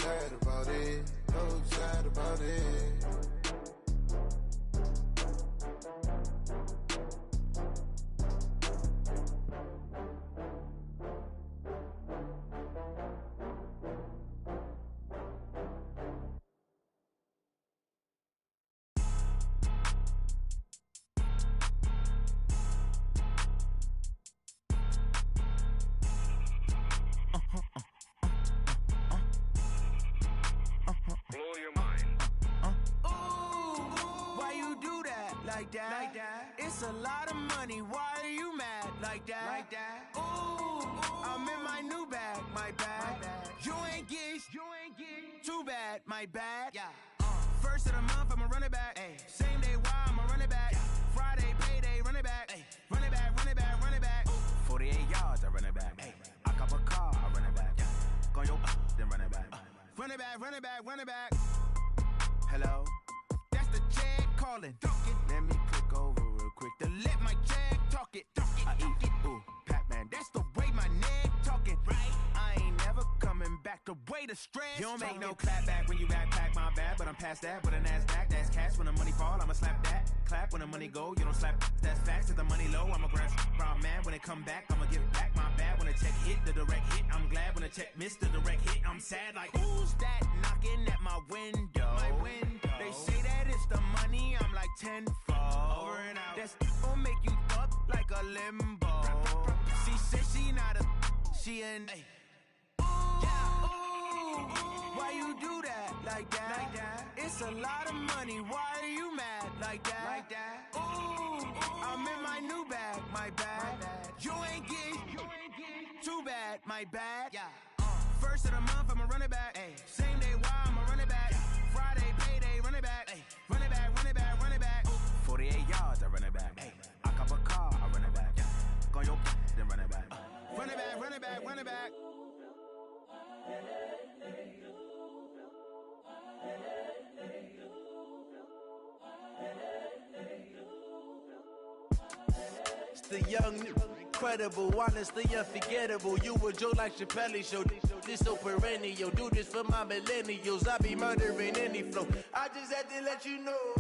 sad about it, so sad about it. It's a lot of money, why are you mad like that? Ooh, I'm in my new bag, my bad. You ain't get too bad, my bad. First of the month, I'ma run it back. Same day, why I'ma run it back. Friday, payday, run it back. Run it back, run it back, run it back. 48 yards, I run it back. I cop a car, I run it back. Go your then run it back. Run it back, run it back, run it back. Hello? That's the check calling. Let me click over real quick to let my check talk it. I eat it, ooh, Pac-Man. That's the way my neck talking. Right? I ain't never coming back the way the stress. You don't make no clap back when you backpack, my bad. But I'm past that with a NASDAQ. That's cash when the money fall, I'ma slap that. Clap when the money go, you don't slap. That's facts. If the money low, I'ma grab brown man. When it come back, I'ma give back my bad. When the check hit, the direct hit. I'm glad when the check missed the direct hit. I'm sad like, who's that knocking at my window? My window. They say that it's the money, I'm like tenfold. Over and out. That's gon' make you up like a limbo. She said she not a, she an ooh, why you do that like that? It's a lot of money, why are you mad like that? Ooh, I'm in my new bag, my bad. You ain't get too bad, my bad. First of the month, I'ma run it back. Same day, why I'ma run it back. Friday, payday, run it back. Run it back, run it back, run it back. 48 yards, I run it back. I cop a car, I run it back. Go your then run it back. Run it back, run it back, run it back. It's the young, incredible, honestly unforgettable. You a Joe like Chappelle show. This so perennial. Do this for my millennials. I be murdering any flow. I just had to let you know.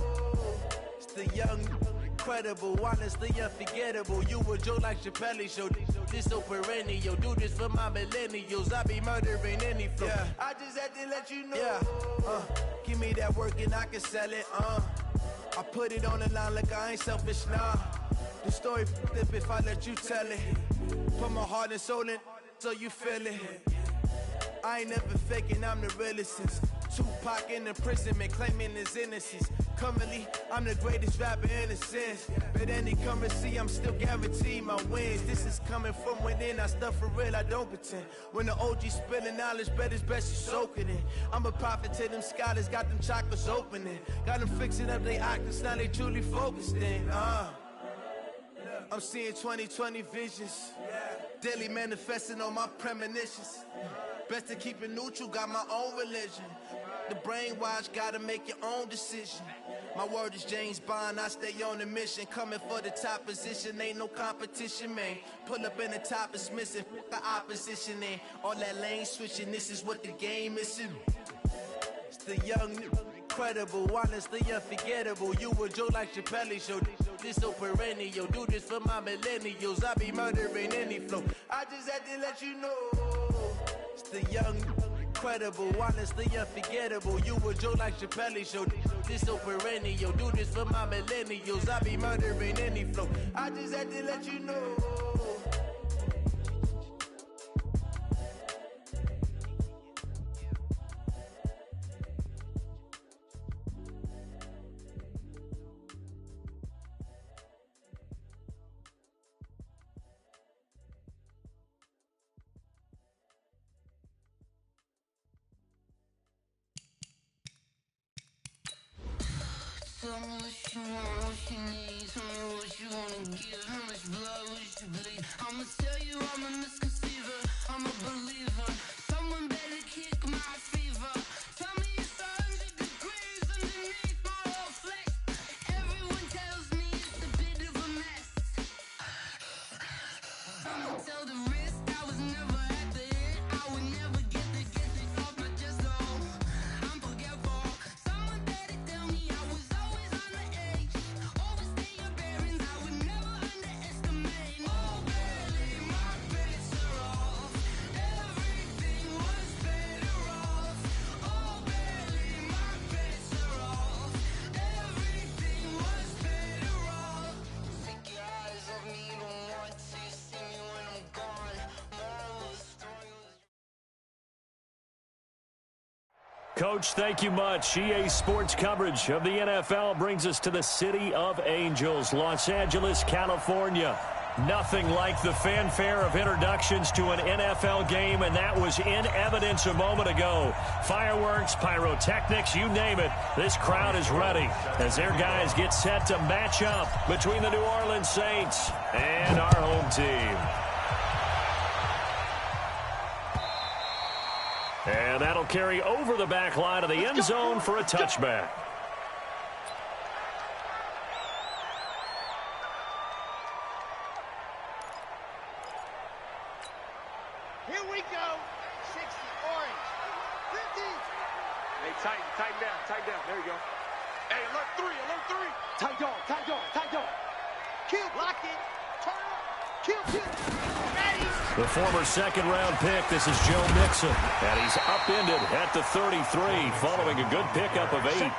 It's the young, incredible, honestly unforgettable. You a Joe like Chappelle show. This so perennial. Do this for my millennials. I be murdering any flow. I just had to let you know. Give me that work and I can sell it. I put it on the line like I ain't selfish, nah. The story flip if I let you tell it. Put my heart and soul in so you feel it. I ain't never faking, I'm the realest since Tupac in imprisonment, claiming his innocence. Currently, I'm the greatest rapper in a sense. But any currency, I'm still guaranteed my wins. This is coming from within, I stuff for real, I don't pretend. When the OG spilling knowledge, bet it's best you soak it in. I'm a prophet to them scholars, got them chakras opening. Got them fixing up they octaves, now they truly focused in. I'm seeing 2020 visions, daily manifesting on my premonitions. Best to keep it neutral, got my own religion. The brainwash, gotta make your own decision. My word is James Bond, I stay on the mission. Coming for the top position, ain't no competition, man. Pull up in the top, it's missing, the opposition in. All that lane switching, this is what the game is in. It's the young, incredible, honestly unforgettable. You a Joe like Chappelle show. This so perennial. Do this for my millennials. I be murdering any flow. I just had to let you know. It's the young, incredible, honestly unforgettable. You a Joe like Chappelle show. This so perennial. Do this for my millennials. I be murdering any flow. I just had to let you know. Tell me what you want, what you need. Tell me what you wanna give. How much blood would you bleed? I'ma tell you I'm a misconceiver. I'm a believer. Someone better kick my fever. Tell me it's 100 degrees underneath my whole flesh. Everyone tells me it's a bit of a mess. I'ma tell the risk I was never at the end. I would never get it off my chest. Oh, Coach, thank you much. EA Sports coverage of the NFL brings us to the City of Angels, Los Angeles, California. Nothing like the fanfare of introductions to an NFL game, and that was in evidence a moment ago. Fireworks, pyrotechnics, you name it. This crowd is ready as their guys get set to match up between the New Orleans Saints and our home team. And that'll carry over the back line of the end zone for a touchback. Here we go. 60, orange. 50. Hey, tighten down. There you go. Hey, alert three. Tight dog. Kill, lock it. Turn up. Kill. Ready. The former second-round pick, this is Joe Mixon. And he's upended at the 33 following a good pickup of 8.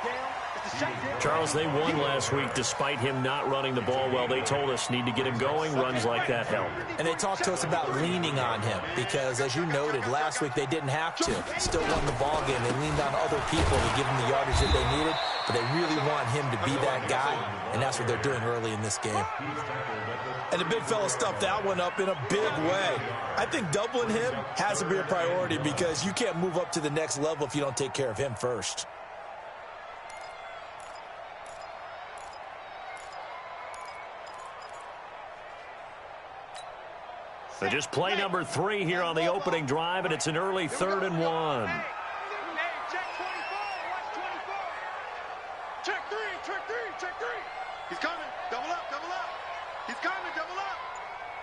Charles, they won last week despite him not running the ball well. They told us need to get him going. Runs like that help. And they talked to us about leaning on him because, as you noted, last week they didn't have to. Still won the ball game. They leaned on other people to give him the yardage that they needed, but they really want him to be that guy, and that's what they're doing early in this game. And the big fella stuffed that one up in a big way. I think doubling him has to be a priority because you can't move up to the next level if you don't take care of him first. So just play number 3 here on the opening drive, and it's an early 3rd and 1. Hey, check 24. Watch 24. Check three. He's coming. Double up. He's coming. Double up.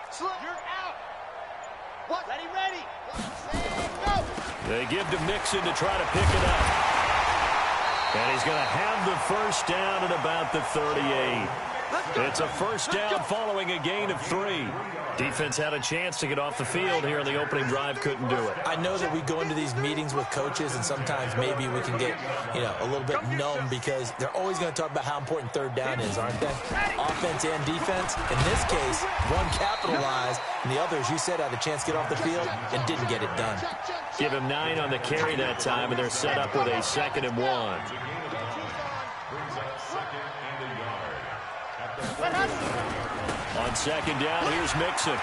Slip. You're out. What? Ready. Go. They give to Mixon to try to pick it up. And he's going to have the first down at about the 38. It's a first down following a gain of 3. Defense had a chance to get off the field here in the opening drive, couldn't do it. I know that we go into these meetings with coaches, and sometimes maybe we can get, a little bit numb because they're always going to talk about how important third down is, aren't they? Offense and defense. In this case, one capitalized, and the other, as you said, had a chance to get off the field and didn't get it done. Give him 9 on the carry that time, and they're set up with a 2nd and 1. On 2nd down, here's Mixon.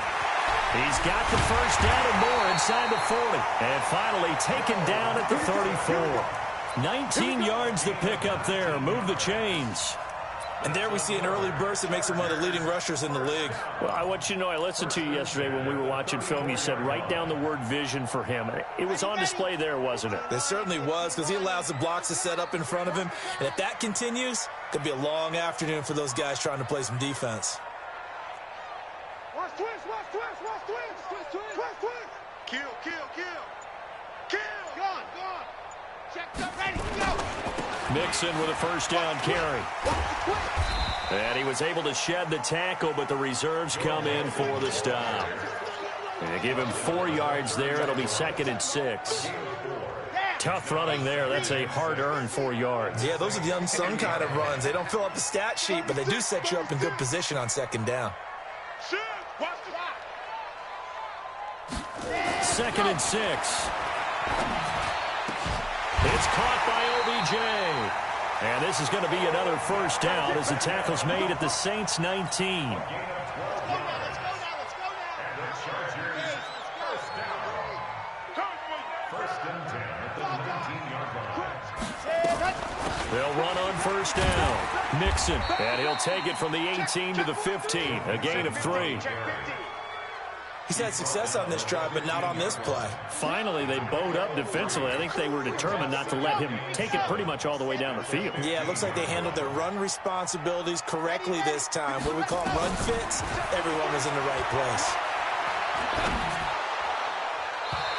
He's got the first down and more inside the 40. And finally taken down at the 34. 19 yards to pick up there. Move the chains. And there we see an early burst that makes him one of the leading rushers in the league. Well, I want you to know, I listened to you yesterday when we were watching film. You said write down the word vision for him. It was on display there, wasn't it? It certainly was, because he allows the blocks to set up in front of him. And if that continues, it could be a long afternoon for those guys trying to play some defense. Watch twist. Kill. Gone. Checked up, ready, go. Mixon with a first down carry. And he was able to shed the tackle, but the reserves come in for the stop. And they give him 4 yards there. It'll be 2nd and 6. Tough running there. That's a hard-earned 4 yards. Yeah, those are the unsung kind of runs. They don't fill up the stat sheet, but they do set you up in good position on 2nd down. Shit. Watch the 2nd and 6. It's caught by OBJ. And this is going to be another first down as the tackle's made at the Saints 19. Let's go now. They'll run on first down. Mixon, and he'll take it from the 18 to the 15. A gain of 3. He's had success on this drive, but not on this play. Finally, they bowed up defensively. I think they were determined not to let him take it pretty much all the way down the field. Yeah, it looks like they handled their run responsibilities correctly this time. What do we call them, run fits? Everyone was in the right place.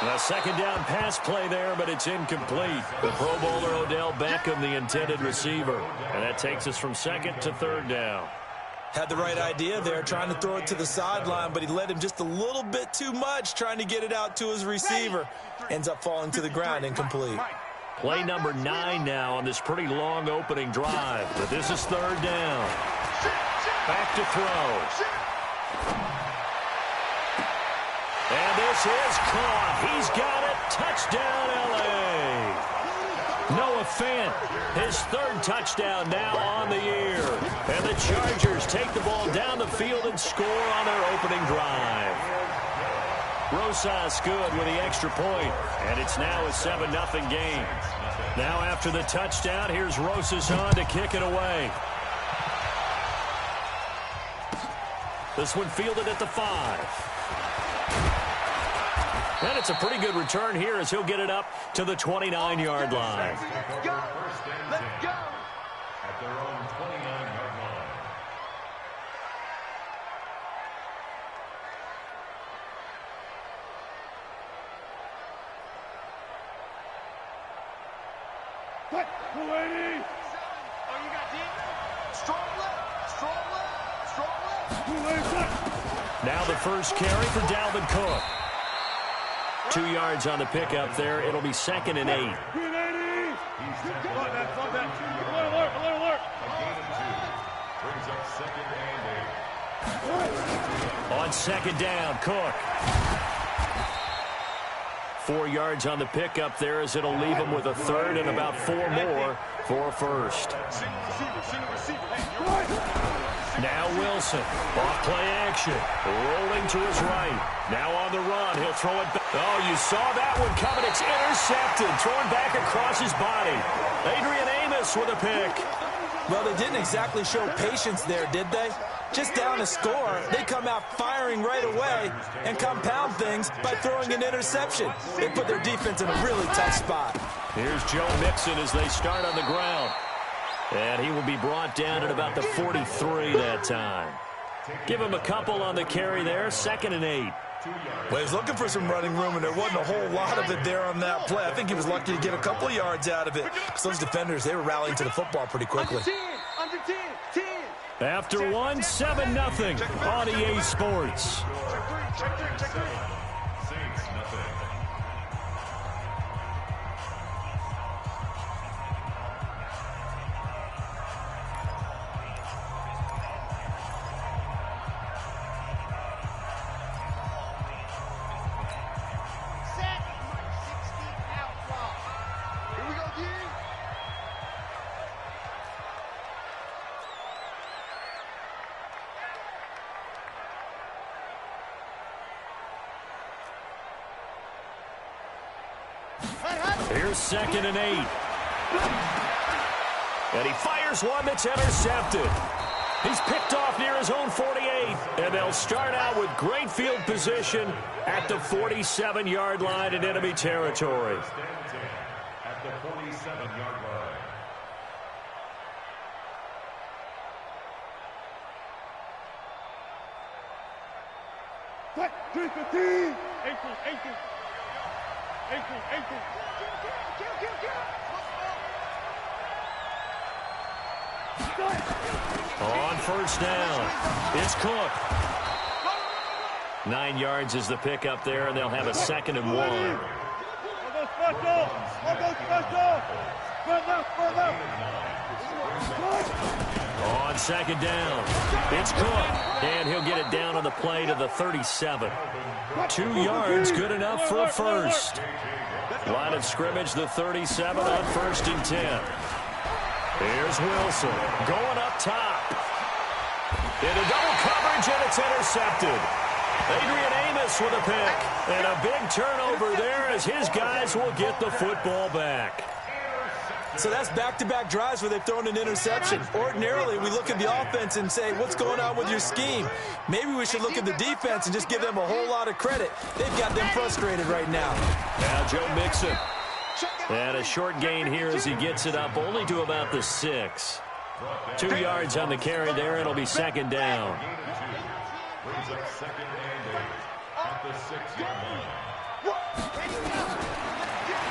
A 2nd down pass play there, but it's incomplete. The Pro Bowler Odell Beckham, the intended receiver. And that takes us from 2nd to 3rd down. Had the right idea there, trying to throw it to the sideline, but he led him just a little bit too much, trying to get it out to his receiver. Ends up falling to the ground, incomplete. Play number 9 now on this pretty long opening drive. But this is 3rd down. Back to throw. And this is caught. He's got it. Touchdown, L.A. Noah Fant, his third touchdown now on the year. And the Chargers take the ball down the field and score on their opening drive. Rosas good with the extra point, and it's now a 7-0 game. Now after the touchdown, here's Rosas on to kick it away. This one fielded at the 5. And it's a pretty good return here as he'll get it up to the 29-yard line. Let's go. Let's go. At their own 29-yard line. Quick, 280. Oh, you got deep? Strong left, strong left, strong left. 280. Now the first carry for Dalvin Cook. 2 yards on the pickup there. It'll be 2nd and 8. 380. Alert, alert. Brings up 2nd and 8. On 2nd down, Cook. 4 yards on the pickup there as it'll leave him with a 3rd and about 4 more for a first. Now Wilson, off play action, rolling to his right. Now on the run, he'll throw it back. Oh, you saw that one coming. It's intercepted, thrown back across his body. Adrian Amos with a pick. Well, they didn't exactly show patience there, did they? Just down a score, they come out firing right away and compound things by throwing an interception. They put their defense in a really tough spot. Here's Joe Mixon as they start on the ground. And he will be brought down at about the 43 that time. Give him a couple on the carry there, 2nd and 8. Well, he's looking for some running room, and there wasn't a whole lot of it there on that play. I think he was lucky to get a couple yards out of it. Because those defenders, they were rallying to the football pretty quickly. Under 10, 10. After one, 7-0 on EA Sports. Check 3. Saints, nothing. Here's 2nd and 8. And he fires one that's intercepted. He's picked off near his own 48. And they'll start out with great field position at the 47-yard line in enemy territory. At the 47-yard line. Quick, 315. 18. On first down, it's Cook. 9 yards is the pickup there, and they'll have a 2nd and 1. I'll go special. On 2nd down, it's Cook, and he'll get it down on the play to the 37. 2 yards, good enough for a first. Line of scrimmage, the 37 on 1st and 10. Here's Wilson going up top. Into double coverage, and it's intercepted. Adrian Amos with a pick. And a big turnover there as his guys will get the football back. So that's back-to-back drives where they've thrown an interception. Ordinarily, we look at the offense and say, what's going on with your scheme? Maybe we should look at the defense and just give them a whole lot of credit. They've got them frustrated right now. Now Joe Mixon. And a short gain here as he gets it up only to about the 6. 2 yards on the carry there. It'll be 2nd down. Brings up 2nd and 8 at the 6-yard line.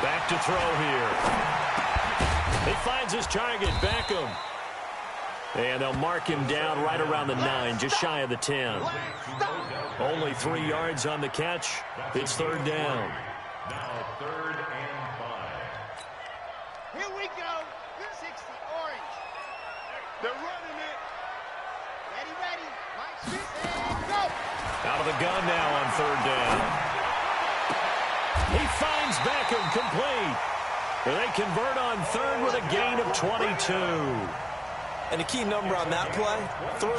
Back to throw here. He finds his target, Beckham. And they'll mark him down right around the 9, just shy of the 10. Only 3 yards on the catch. It's 3rd down. Now 3rd and 5. Here we go. 60 orange. They're running it. Ready. Mike Smith, and go. Out of the gun now on 3rd down. He finds Beckham complete. They convert on third with a gain of 22. And the key number on that play, 3.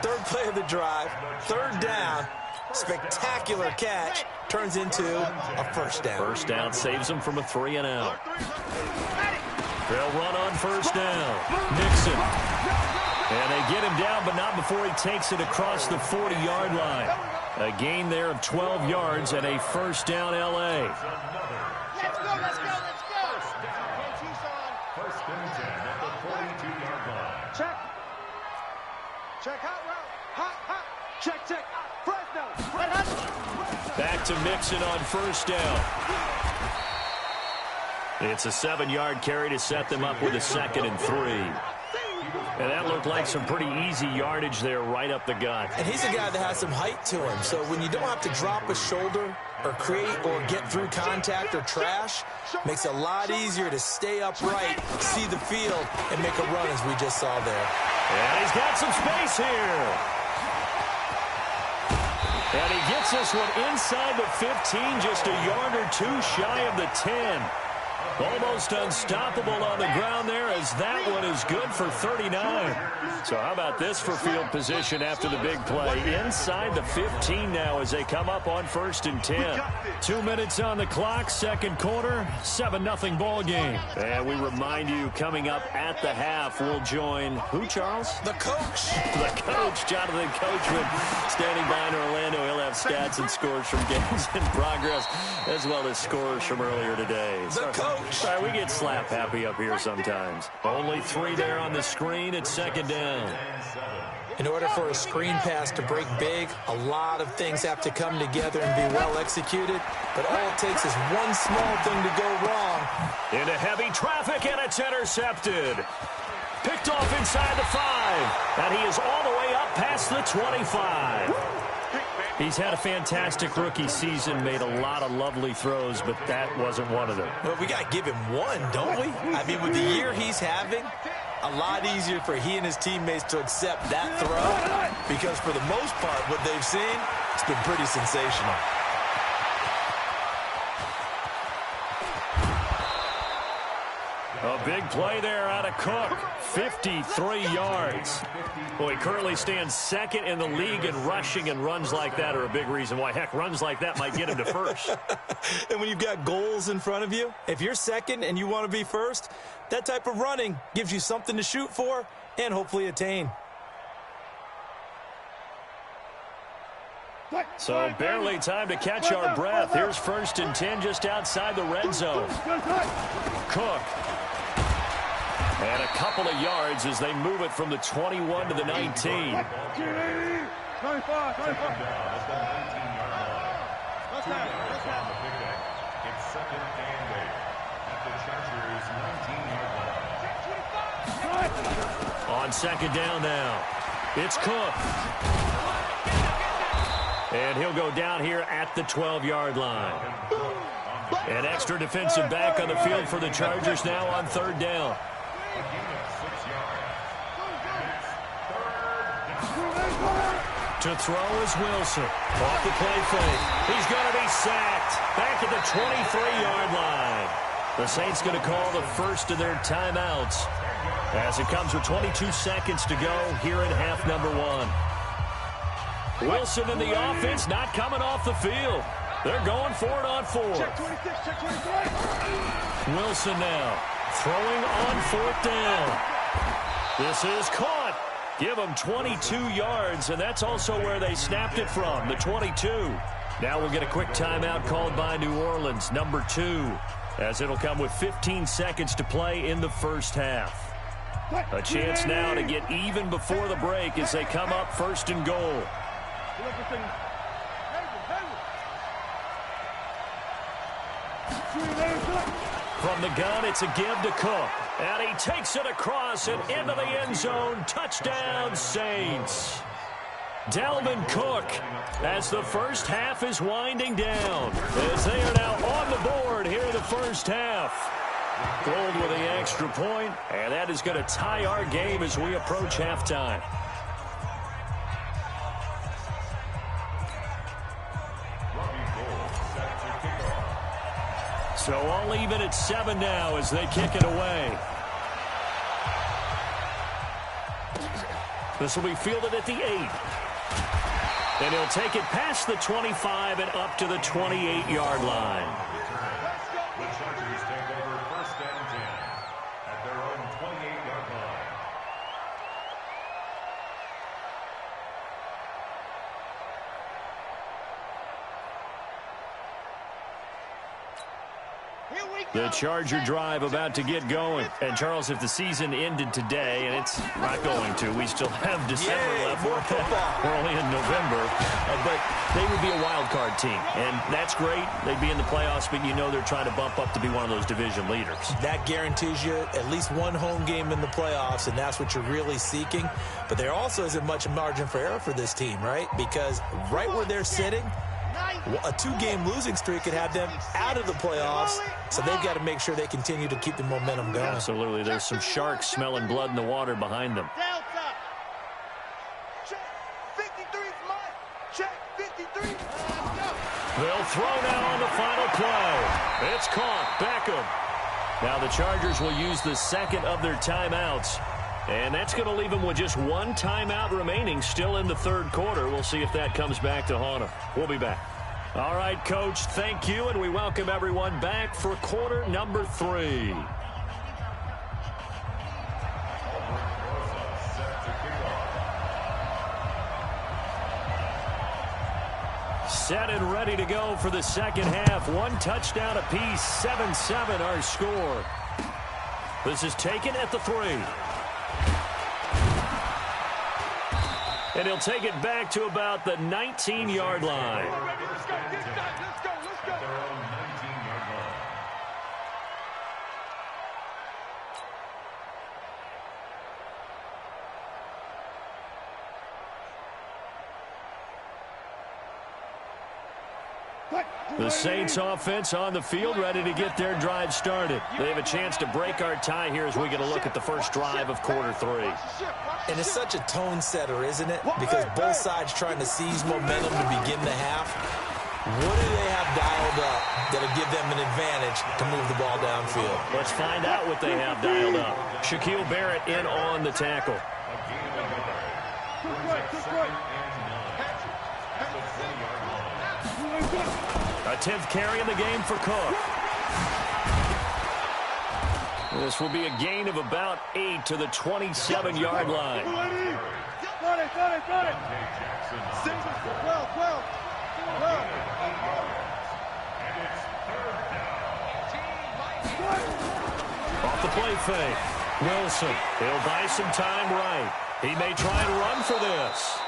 Third play of the drive, third down, spectacular catch, turns into a first down. First down saves them from a 3-and-out. They'll run on first down. Nixon. And they get him down, but not before he takes it across the 40-yard line. A gain there of 12 yards and a first down L.A. Let's go, let's go, let's go. First and 10 at the 42-yard line. Check. Check hot route. Hot. Check. Fresno. Back to Mixon on first down. It's a 7-yard carry to set them up with a 2nd and 3. And that looked like some pretty easy yardage there right up the gut. And he's a guy that has some height to him. So when you don't have to drop a shoulder or create or get through contact or trash, makes it a lot easier to stay upright, see the field, and make a run as we just saw there. And he's got some space here. And he gets this one inside the 15, just a yard or 2 shy of the 10. Almost unstoppable on the ground there, as that one is good for 39. So how about this for field position after the big play? Inside the 15 now as they come up on first and 10. 2 minutes on the clock, second quarter, 7-0 ball game. And we remind you, coming up at the half, we'll join who, Charles? The coach. The coach, Jonathan Coachman, standing by in Orlando. He'll have stats and scores from games in progress, as well as scores from earlier today. The coach. Sorry, we get slap happy up here sometimes. Only 3 there on the screen at second down. In order for a screen pass to break big, a lot of things have to come together and be well executed. But all it takes is one small thing to go wrong. Into heavy traffic, and it's intercepted. Picked off inside the 5. And he is all the way up past the 25. He's had a fantastic rookie season, made a lot of lovely throws, but that wasn't one of them. Well, we got to give him one, don't we? I mean, with the year he's having, a lot easier for he and his teammates to accept that throw, because for the most part, what they've seen, it's been pretty sensational. A big play there out of Cook, 53 yards. Well, he currently stands second in the league in rushing, and runs like that are a big reason why. Heck, runs like that might get him to first. And when you've got goals in front of you, if you're second and you want to be first, that type of running gives you something to shoot for and hopefully attain. So barely time to catch our breath. Here's first and 10 just outside the red zone. Cook. And a couple of yards as they move it from the 21 to the 19. On second down now, it's Cook. And he'll go down here at the 12-yard line. An extra defensive back on the field for the Chargers now on third down. To throw is Wilson. Off the play fake. He's going to be sacked. Back at the 23-yard line. The Saints going to call the first of their timeouts as it comes with 22 seconds to go here in half number 1. Wilson in the offense not coming off the field. They're going for it on 4. Wilson now throwing on 4th down. This is caught. Give them 22 yards, and that's also where they snapped it from, the 22. Now we'll get a quick timeout called by New Orleans, number 2, as it'll come with 15 seconds to play in the first half. A chance now to get even before the break as they come up first and goal. From the gun, it's a give to Cook. And he takes it across and into the end zone. Touchdown, Saints. Dalvin Cook, as the first half is winding down, as they are now on the board here in the first half. Gold with the extra point, and that is going to tie our game as we approach halftime. So all even at 7 now as they kick it away. This will be fielded at the 8. And he'll take it past the 25 and up to the 28-yard line. The Chargers take over 1st and 10 at their own 28-yard line. The Charger drive about to get going. And, Charles, if the season ended today, and it's not going to, we still have December left. We're only in November. But they would be a wild card team. And that's great. They'd be in the playoffs, but you know they're trying to bump up to be one of those division leaders. That guarantees you at least one home game in the playoffs, and that's what you're really seeking. But there also isn't much margin for error for this team, right? Because right where they're sitting, a 2-game losing streak could have them out of the playoffs, so they've got to make sure they continue to keep the momentum going. Absolutely. There's some sharks smelling blood in the water behind them. Delta. Check 53 is mine. Check 53. Let's go. They'll throw now on the final play. It's caught. Beckham. Now the Chargers will use the second of their timeouts. And that's going to leave them with just one timeout remaining still in the third quarter. We'll see if that comes back to haunt them. We'll be back. All right, Coach, thank you, and we welcome everyone back for quarter number 3. Set and ready to go for the second half. One touchdown apiece, 7-7 our score. This is taken at the 3. And he'll take it back to about the 19-yard line. Let's go. Their own 19-yard line. The Saints offense on the field, ready to get their drive started. They have a chance to break our tie here as we get a look at the first drive of quarter 3. And it's such a tone setter, isn't it? Because both sides trying to seize momentum to begin the half. What do they have dialed up that'll give them an advantage to move the ball downfield? Let's find out what they have dialed up. Shaquille Barrett in on the tackle. A 10th carry in the game for Cook. This will be a gain of about 8 to the 27-yard line. Got it. 12. Off the play fake. Wilson, he'll buy some time right. He may try and run for this.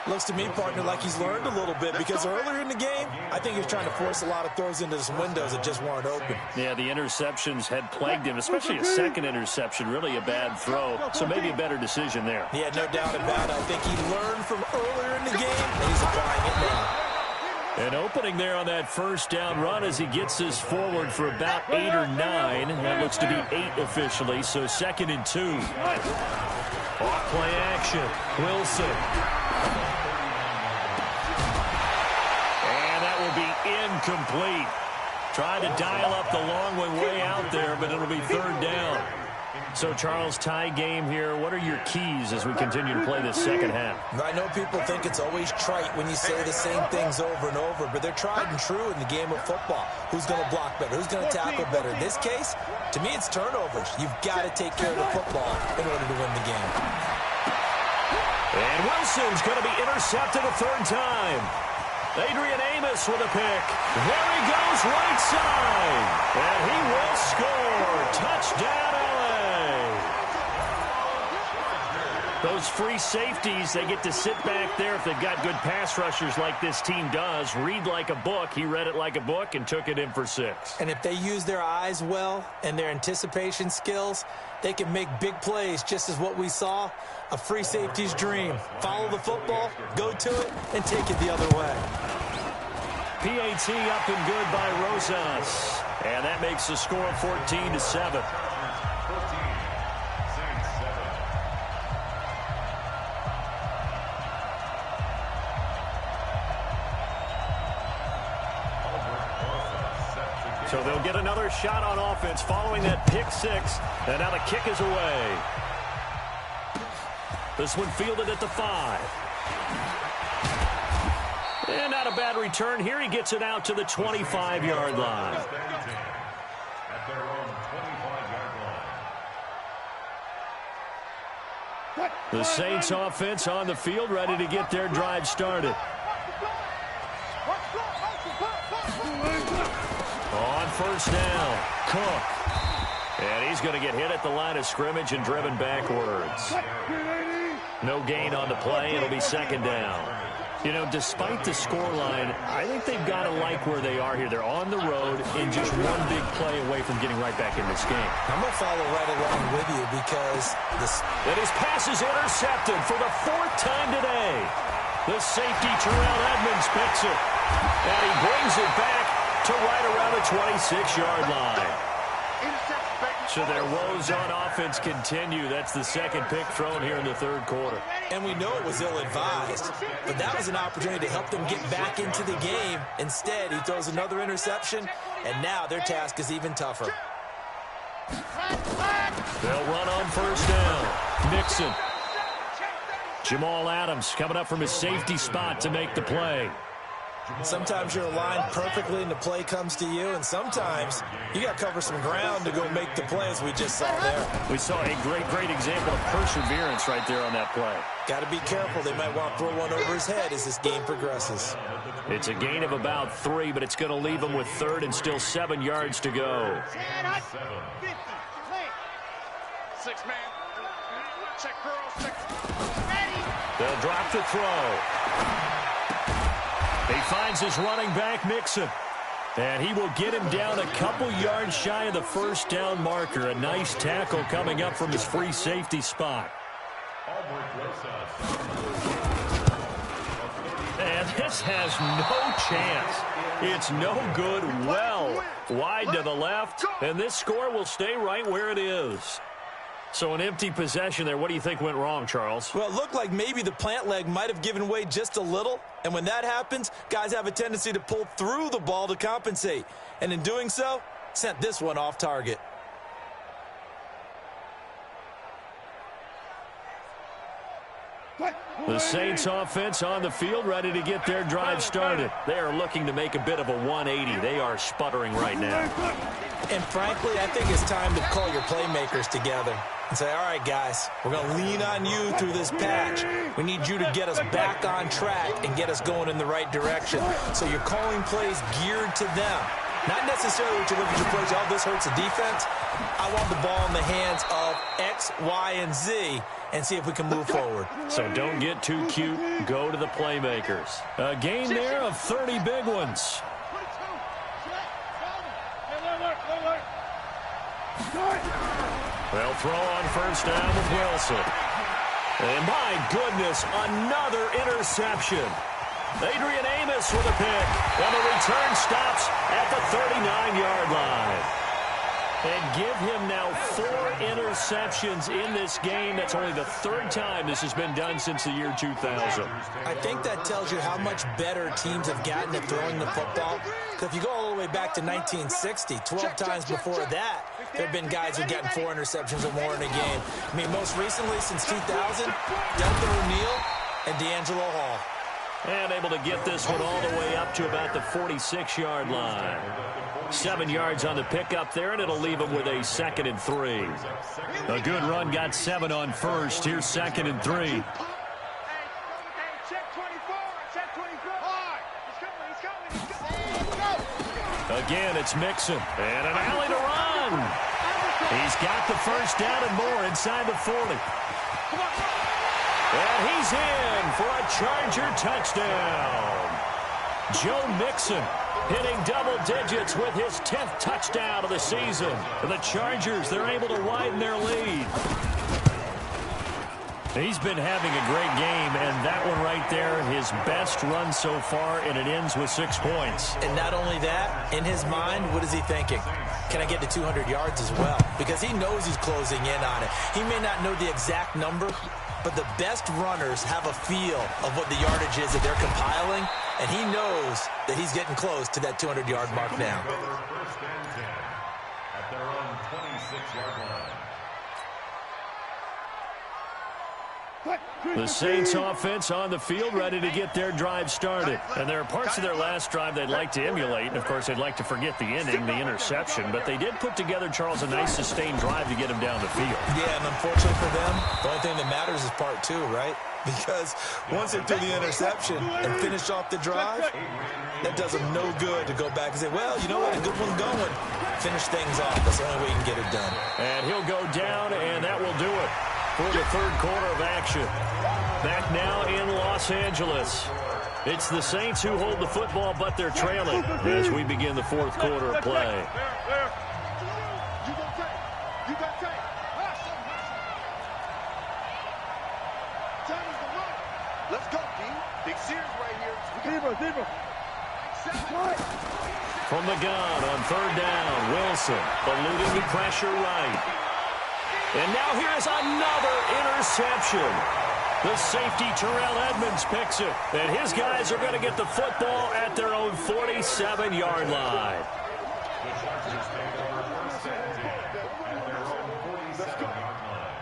Looks to me, partner, like he's learned a little bit because earlier in the game, I think he was trying to force a lot of throws into some windows that just weren't open. Yeah, the interceptions had plagued him, especially a second interception, really a bad throw. So maybe a better decision there. Yeah, no doubt about it. I think he learned from earlier in the game, and he's applying it now. An opening there on that first down run as he gets this forward for about 8 or 9. That looks to be 8 officially, so 2nd and 2. Off play action. Wilson. And that will be incomplete. Trying to dial up the long one way out there, but it'll be 3rd down. So, Charles, tie game here. What are your keys as we continue to play this second half? I know people think it's always trite when you say the same things over and over, but they're tried and true in the game of football. Who's going to block better? Who's going to tackle better? In this case, to me, it's turnovers. You've got to take care of the football in order to win the game. And Wilson's going to be intercepted a 3rd time. Adrian Amos with a pick. There he goes right side. And he will score. Touchdown, LA. Those free safeties, they get to sit back there if they've got good pass rushers like this team does. Read like a book. He read it like a book and took it in for 6. And if they use their eyes well and their anticipation skills, they can make big plays, just as what we saw, a free safety's dream. Follow the football, go to it, and take it the other way. PAT up and good by Rosas. And that makes the score 14-7. So they'll get another shot on offense following that pick six. And now the kick is away. This one fielded at the 5. And not a bad return here. He gets it out to the 25-yard line. At their own 25-yard line. The Saints offense on the field, ready to get their drive started. On first down, Cook. And he's going to get hit at the line of scrimmage and driven backwards. No gain on the play. It'll be second down. You know, despite the scoreline, I think they've got to like where they are here. They're on the road and just one big play away from getting right back in this game. I'm going to follow right along with you because And his pass is intercepted for the 4th time today. The safety, Terrell Edmonds, picks it. And he brings it back to right around the 26-yard line. So their woes on offense continue. That's the second pick thrown here in the third quarter. And we know it was ill-advised, but that was an opportunity to help them get back into the game. Instead, he throws another interception, and now their task is even tougher. They'll run on first down. Mixon. Jamal Adams coming up from his safety spot to make the play. Sometimes you're aligned perfectly and the play comes to you, and sometimes you got to cover some ground to go make the play, as we just saw there. We saw a great example of perseverance right there on that play. Got to be careful. They might want to throw one over his head as this game progresses. It's a gain of about 3, but it's going to leave him with 3rd and still 7 yards to go. 6 man. Check girls. Check. They'll drop the throw. He finds his running back, Mixon. And he will get him down a couple yards shy of the first down marker. A nice tackle coming up from his free safety spot. And this has no chance. It's no good. Well wide to the left. And this score will stay right where it is. So an empty possession there. What do you think went wrong, Charles? Well, it looked like maybe the plant leg might have given way just a little. And when that happens, guys have a tendency to pull through the ball to compensate. And in doing so, sent this one off target. The Saints offense on the field, ready to get their drive started. They are looking to make a bit of a 180. They are sputtering right now. And frankly, I think it's time to call your playmakers together and say, all right, guys, we're going to lean on you through this patch. We need you to get us back on track and get us going in the right direction. So you're calling plays geared to them. Not necessarily what you look at your plays, oh, this hurts the defense. I want the ball in the hands of X, Y, and Z and see if we can move forward. So don't get too cute. Go to the playmakers. A gain there of 30 big ones. They'll throw on first down with Wilson. And my goodness, another interception. Adrian Amos with a pick. And the return stops at the 39-yard line. And give him now 4 interceptions in this game. That's only the 3rd time this has been done since the year 2000. I think that tells you how much better teams have gotten at throwing the football. Because if you go all the way back to 1960, 12 times before that, there have been guys who've gotten 4 interceptions or more in a game. I mean, most recently, since 2000, Delton O'Neal and D'Angelo Hall. And able to get this one all the way up to about the 46-yard line. 7 yards on the pickup there, and it'll leave him with a 2nd and 3. A good run, got 7 on first. Here's 2nd and 3. Hey, check 24. Check 24. He's coming. Again, it's Mixon. And an alley to run. He's got the first down and more inside the 40. And he's in for a Charger touchdown. Joe Mixon hitting double digits with his 10th touchdown of the season. The Chargers, they're able to widen their lead. He's been having a great game, and that one right there, his best run so far, and it ends with 6 points. And not only that, in his mind, what is he thinking? Can I get to 200 yards as well? Because he knows he's closing in on it. He may not know the exact number, but the best runners have a feel of what the yardage is that they're compiling, and he knows that he's getting close to that 200-yard mark now. First and 10 at their own 26-yard line. The Saints offense on the field, ready to get their drive started. And there are parts of their last drive they'd like to emulate. And, of course, they'd like to forget the inning, the interception. But they did put together, Charles, a nice sustained drive to get him down the field. Yeah, and unfortunately for them, the only thing that matters is part two, right? Because once they threw the interception and finished off the drive, that does them no good to go back and say, well, you know what, a good one going. Finish things off. That's the only way you can get it done. And he'll go down, and that will do it for the third quarter of action. Back now in Los Angeles. It's the Saints who hold the football, but they're trailing as we begin the fourth quarter of play. Let's go, D. Big Sears right here. From the gun on third down, Wilson eluding the pressure right. And now here's another interception. The safety, Terrell Edmonds, picks it. And his guys are going to get the football at their own 47-yard line. The Chargers take over first and 10 at their own 47-yard line.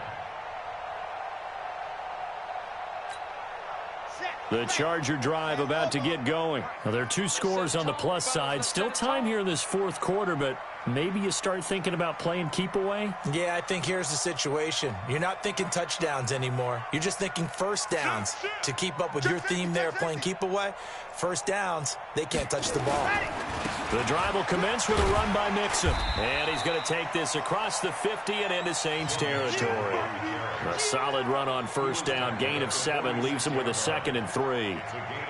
The Charger drive about to get going. Now, there are two scores on the plus side. Still time here in this fourth quarter, but maybe you start thinking about playing keep away? Yeah, I think here's the situation. You're not thinking touchdowns anymore. You're just thinking first downs. To keep up with your theme there playing keep away, first downs, they can't touch the ball. The drive will commence with a run by Mixon. And he's going to take this across the 50 and into Saints territory. A solid run on first down. Gain of 7 leaves him with a 2nd and 3.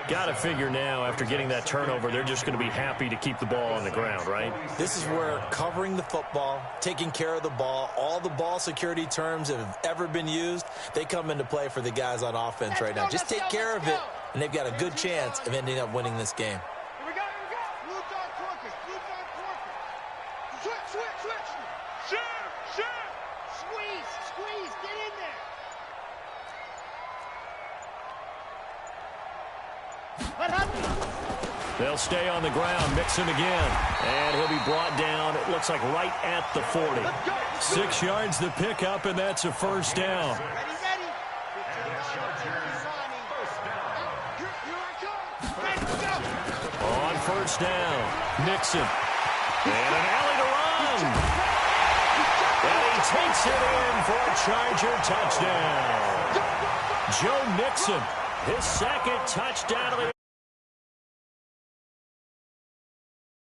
Got to figure now, after getting that turnover, they're just going to be happy to keep the ball on the ground, right? This is where covering the football, taking care of the ball, all the ball security terms that have ever been used, they come into play for the guys on offense right now. Just take care of it, and they've got a good chance of ending up winning this game. Here we go. Blue dot Corker. Switch. Sure. Squeeze. Get in there. What happened? They'll stay on the ground. Mixon again. And he'll be brought down, it looks like right at the 40. 6 yards the pickup, and that's a first down. Ready. On first down, Mixon. And an alley to run. And he takes it in for a Charger touchdown. Joe Mixon, his second touchdown of the